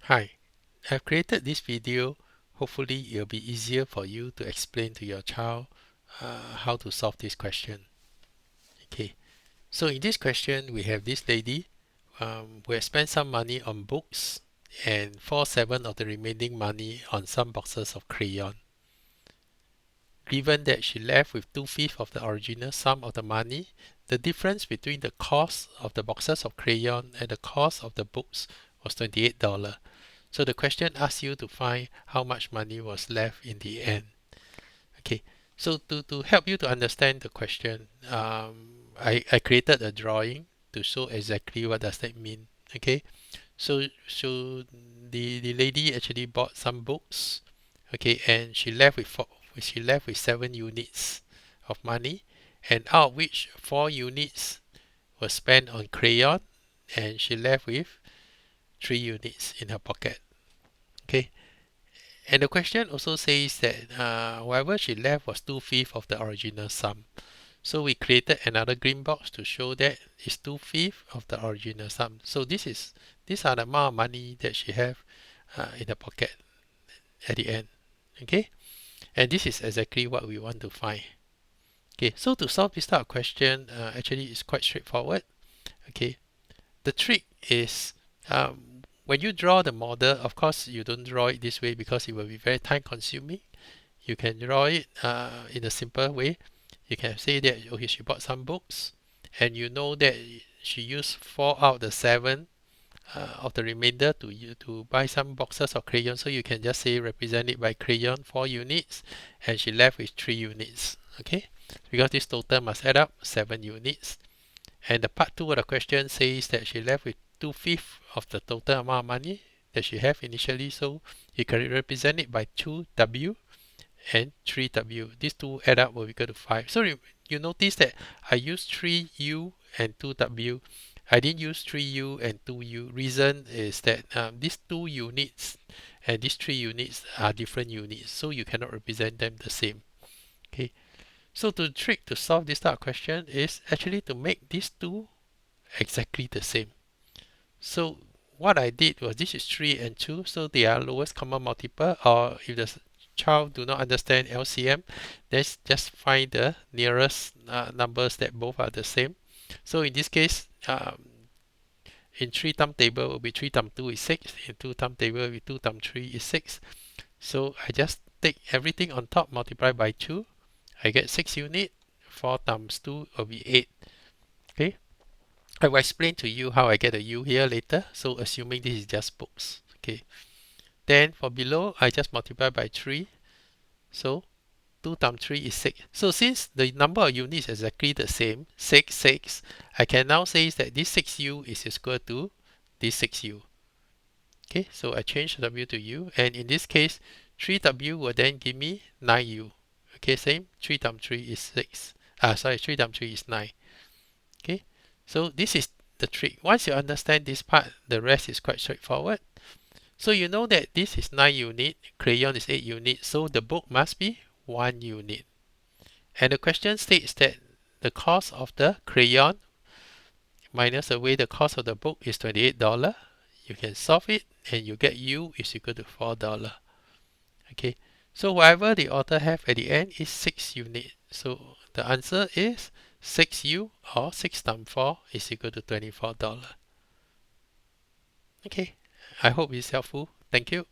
Hi, I've created this video. Hopefully it'll be easier for you to explain to your child how to solve this question. Okay, so in this question we have this lady who has spent some money on books and 4/7 of the remaining money on some boxes of crayon. Given that she left with 2/5 of the original sum of the money, the difference between the cost of the boxes of crayon and the cost of the books was $28. So the question asks you to find how much money was left in the end. Okay, so to help you to understand the question, I created a drawing to show exactly what does that mean. Okay, so the lady actually bought some books. Okay, and she left with 7 units of money, and out of which 4 units were spent on crayon, and she left with 3 units in her pocket. Okay, and the question also says that whatever she left was 2/5 of the original sum. So we created another green box to show that it's 2/5 of the original sum. So these are the amount of money that she have in the pocket at the end. Okay, and this is exactly what we want to find. Okay, so to solve this type of question, actually it's quite straightforward. Okay, the trick is when you draw the model, of course you don't draw it this way because it will be very time consuming. You can draw it in a simple way. You can say that okay, she bought some books, and you know that she used 4 out of the 7 of the remainder to buy some boxes of crayon. So you can just say represent it by crayon 4 units, and she left with 3 units. Okay, because this total must add up 7 units. And the part 2 of the question says that she left with 2/5 of the total amount of money that she have initially. So you can represent it by 2W and 3W. These two add up will equal to 5. So you notice that I used 3U and 2W. I didn't use 3U and 2U. Reason is that these 2 units and these 3 units are different units, so you cannot represent them the same. Okay. So the trick to solve this type of question is actually to make these two exactly the same. So what I did was this is 3 and 2, so they are lowest common multiple, or if the child do not understand LCM, let's just find the nearest numbers that both are the same. So in this case, in 3 times table will be 3 times 2 is 6, in 2 times table will be 2 times 3 is 6. So I just take everything on top, multiply by 2, I get 6 unit, 4 times 2 will be 8. Okay, I will explain to you how I get a U here later. So assuming this is just books. Okay, then for below I just multiply by 3. So 2 times 3 is 6. So since the number of units is exactly the same, 6, 6, I can now say that this 6U is equal to this 6U. Okay, so I change W to U, and in this case 3W will then give me 9U. Okay, same, 3 times 3 is 6. 3 times 3 is 9. Okay, so this is the trick. Once you understand this part, the rest is quite straightforward. So you know that this is 9 unit, crayon is 8 unit, so the book must be 1 unit. And the question states that the cost of the crayon minus away the cost of the book is $28. You can solve it and you get U is equal to $4. Okay, so whatever the author have at the end is 6 units. So the answer is 6U, or 6 times 4 is equal to $24. Okay, I hope it's helpful. Thank you.